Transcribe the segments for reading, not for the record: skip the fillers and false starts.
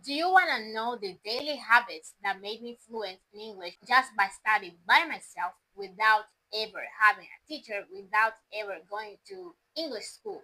Do you want to know the daily habits that made me fluent in English just by studying by myself without ever having a teacher, without ever going to English school?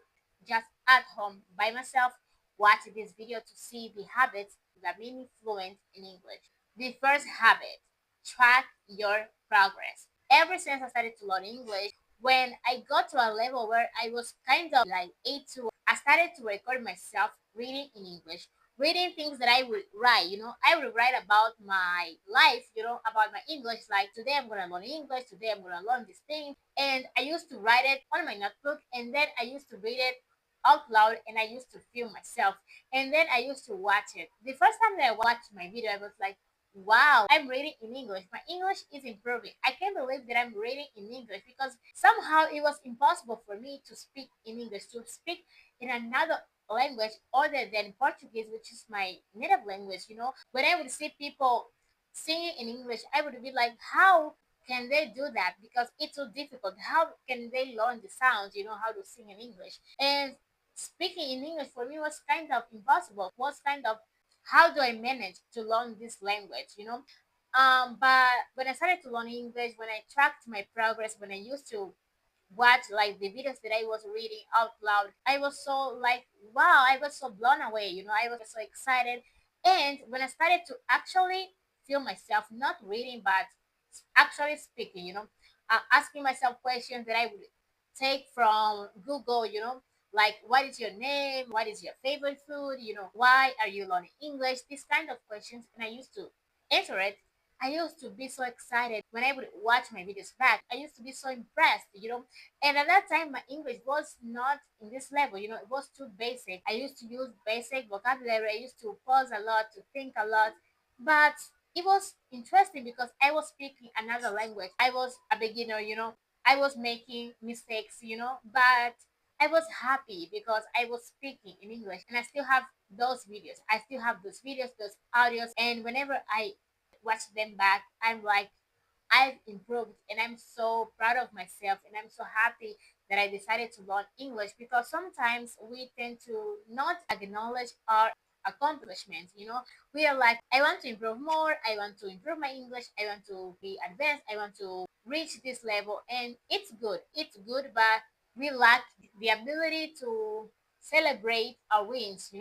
Just at home by myself, watch this video to see the habits that made me fluent in English. The first habit, track your progress. Ever since I started to learn English, when I got to a level where I was kind of like A2, I started to record myself reading in English, reading things that I would write. I would write about my life, about my English. Like today I'm gonna learn English, today I'm gonna learn this thing. And I used to write it on my notebook and then I used to read it out loud and I used to film myself. And then I used to watch it. The first time that I watched my video, I was like, wow, I'm reading in English. My English is improving. I can't believe that I'm reading in English because somehow it was impossible for me to speak in English, to speak in another language other than Portuguese, which is my native language. When I would see people singing in English, I would be like, how can they do that? Because it's so difficult. How can they learn the sounds, how to sing in English? And speaking in English for me was kind of impossible, was kind of how do I manage to learn this language? But when I started to learn English, when I tracked my progress, when I used to watch like the videos that I was reading out loud, I was so like, wow, I was so blown away, I was so excited. And when I started to actually feel myself not reading but actually speaking, asking myself questions that I would take from Google, like what is your name, what is your favorite food, why are you learning English, these kind of questions, and I used to answer it. I used to be so excited when I would watch my videos back. I used to be so impressed, and at that time my English was not in this level, it was too basic. I used to use basic vocabulary, I used to pause a lot, to think a lot, but it was interesting because I was speaking another language. I was a beginner, I was making mistakes, but I was happy because I was speaking in English and I still have those videos. I still have those videos, those audios, and whenever I watch them back, I'm like, I've improved and I'm so proud of myself and I'm so happy that I decided to learn English because sometimes we tend to not acknowledge our accomplishments. We are like, I want to improve more, I want to improve my English, I want to be advanced, I want to reach this level, and it's good, but we lack the ability to celebrate our wins,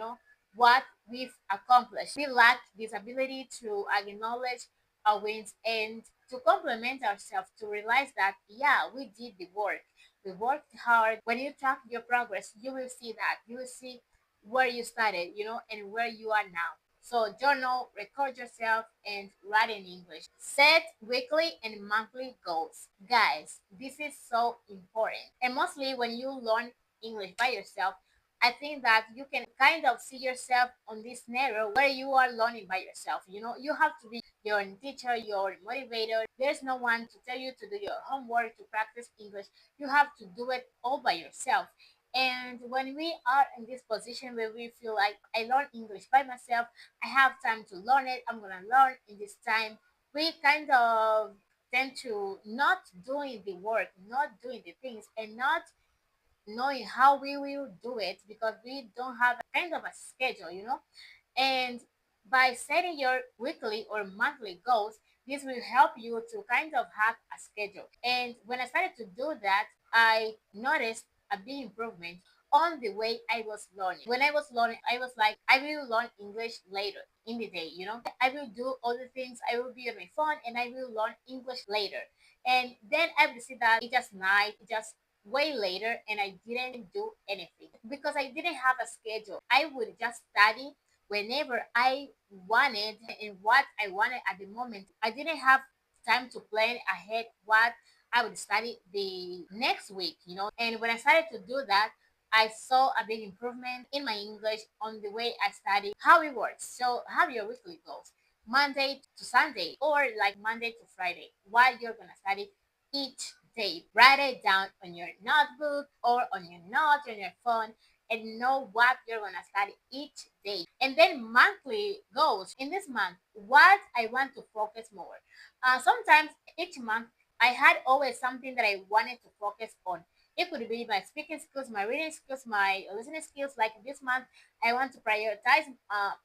what we've accomplished. We lack this ability to acknowledge our wins and to compliment ourselves, to realize that yeah, we did the work, we worked hard. When you track your progress, you will see that, you will see where you started, and where you are now. So journal, record yourself, and write in English. Set weekly and monthly goals. Guys, this is so important, and mostly when you learn English by yourself, I think that you can kind of see yourself on this scenario where you are learning by yourself. You have to be your own teacher, your motivator. There's no one to tell you to do your homework, to practice English. You have to do it all by yourself. And when we are in this position where we feel like I learn English by myself, I have time to learn it, I'm gonna learn in this time, we kind of tend to not doing the work, not doing the things, and not knowing how we will do it because we don't have a kind of a schedule, and by setting your weekly or monthly goals, this will help you to kind of have a schedule. And when I started to do that, I noticed a big improvement on the way I was learning. When I was learning, I was like, I will learn English later in the day, I will do all the things, I will be on my phone and I will learn English later. And then I will see that it just night, it just way later, and I didn't do anything because I didn't have a schedule. I would just study whenever I wanted and what I wanted at the moment. I didn't have time to plan ahead what I would study the next week, And when I started to do that, I saw a big improvement in my English on the way I study, how it works. So have your weekly goals. Monday to Sunday or like Monday to Friday, what you're gonna study each day. Write it down on your notebook or on your notes on your phone and know what you're gonna study each day. And then monthly goals. In this month, what I want to focus more. Sometimes each month I had always something that I wanted to focus on. It could be my speaking skills, my reading skills, my listening skills. Like this month, I want to prioritize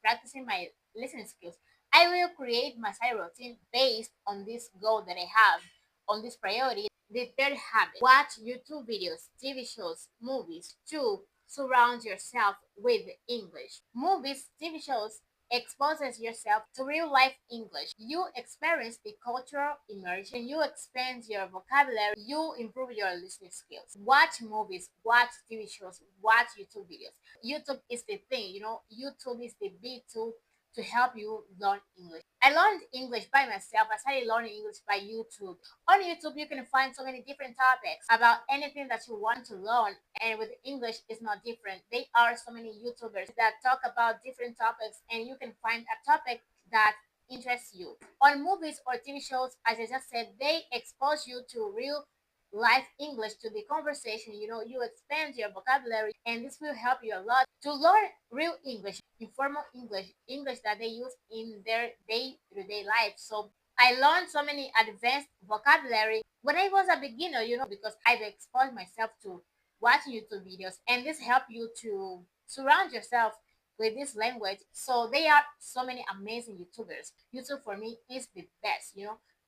practicing my listening skills. I will create my study routine based on this goal that I have, on this priority. The third habit: watch YouTube videos, TV shows, movies to surround yourself with English. Movies, TV shows exposes yourself to real life English. You experience the cultural immersion, you expand your vocabulary, you improve your listening skills. Watch movies, watch TV shows, watch YouTube videos. YouTube is the thing, YouTube is the big tool to help you learn English. I learned English by myself. I started learning English by YouTube. On YouTube, you can find so many different topics about anything that you want to learn. And with English, it's not different. There are so many YouTubers that talk about different topics, and you can find a topic that interests you. On movies or TV shows, as I just said, they expose you to real life English, to the conversation. You expand your vocabulary, and this will help you a lot to learn real English, informal English, English that they use in their day-to-day life. So I learned so many advanced vocabulary when I was a beginner, because I've exposed myself to watching YouTube videos, and this help you to surround yourself with this language. So there are so many amazing YouTubers. YouTube for me is the best,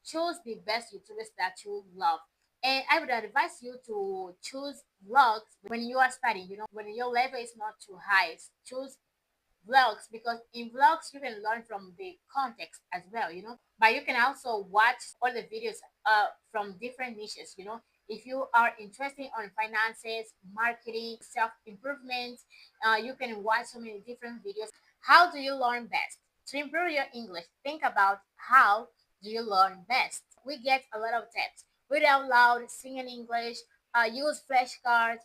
Choose the best YouTubers that you love. And I would advise you to choose vlogs when you are studying, when your level is not too high. Choose vlogs, because in vlogs you can learn from the context as well, but you can also watch all the videos from different niches, if you are interested on finances, marketing, self-improvement, you can watch so many different videos. How do you learn best? To improve your English, think about how do you learn best. We get a lot of tips: read out loud, sing in English, use flashcards,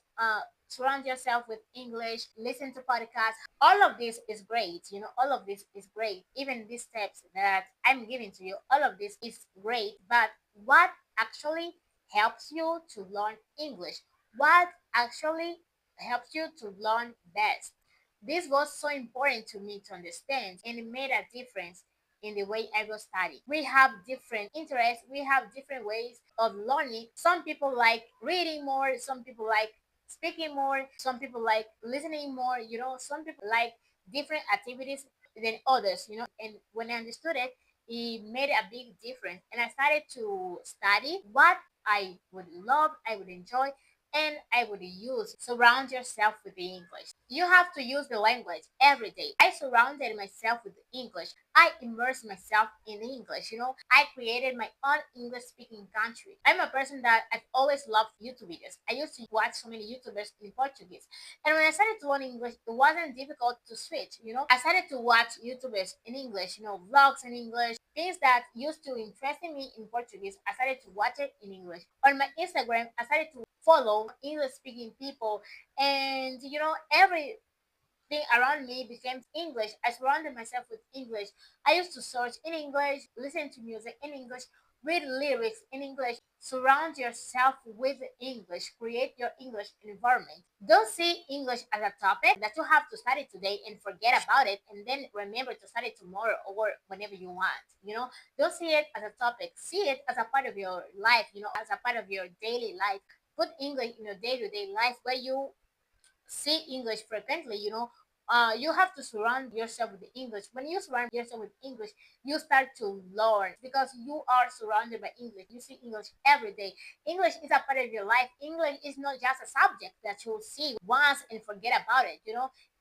surround yourself with English, listen to podcasts. All of this is great, all of this is great. Even these steps that I'm giving to you, all of this is great. But what actually helps you to learn English? What actually helps you to learn best? This was so important to me to understand, and it made a difference in the way I was studying. We have different interests, we have different ways of learning. Some people like reading more, some people like speaking more, some people like listening more, some people like different activities than others, and when I understood it, it made a big difference. And I started to study what I would love, I would enjoy, and I would use. Surround yourself with the English. You have to use the language every day. I surrounded myself with English. I immersed myself in English. I created my own English speaking country. I'm a person that I've always loved YouTube videos. I used to watch so many YouTubers in Portuguese. And when I started to learn English, it wasn't difficult to switch. I started to watch YouTubers in English, vlogs in English, things that used to interest me in Portuguese. I started to watch it in English. On my Instagram, I started to follow English speaking people, and every thing around me became English. I surrounded myself with English. I used to search in English, listen to music in English, read lyrics in English. Surround yourself with English. Create your English environment. Don't see English as a topic that you have to study today and forget about it and then remember to study tomorrow or whenever you want. Don't see it as a topic. See it as a part of your life, as a part of your daily life. Put English in your day-to-day life where you say English frequently, you have to surround yourself with English. When you surround yourself with English, you start to learn because you are surrounded by English. You see English every day. English is a part of your life. English is not just a subject that you see once and forget about it.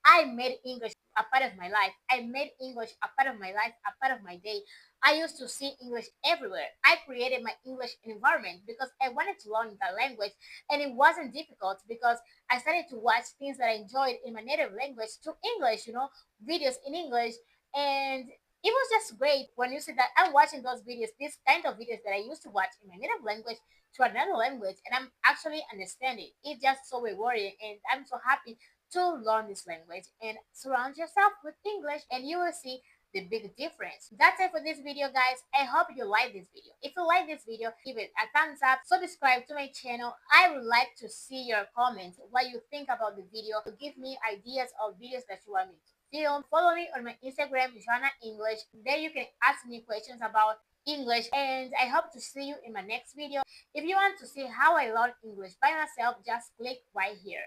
I made English a part of my life. I made English a part of my life, a part of my day. I used to see English everywhere. I created my English environment because I wanted to learn the language, and it wasn't difficult because I started to watch things that I enjoyed in my native language to English, videos in English. And it was just great when you see that I'm watching those videos, this kind of videos that I used to watch in my native language to another language, and I'm actually understanding. It's just so rewarding, and I'm so happy to learn this language. And surround yourself with English, and you will see the big difference. That's it for this video, guys. I hope you like this video. If you like this video, give it a thumbs up, subscribe to my channel. I would like to see your comments, what you think about the video. Give me ideas of videos that you want me to film. Follow me on my Instagram, Joana English. There you can ask me questions about English, and I hope to see you in my next video. If you want to see how I learn English by myself, just click right here.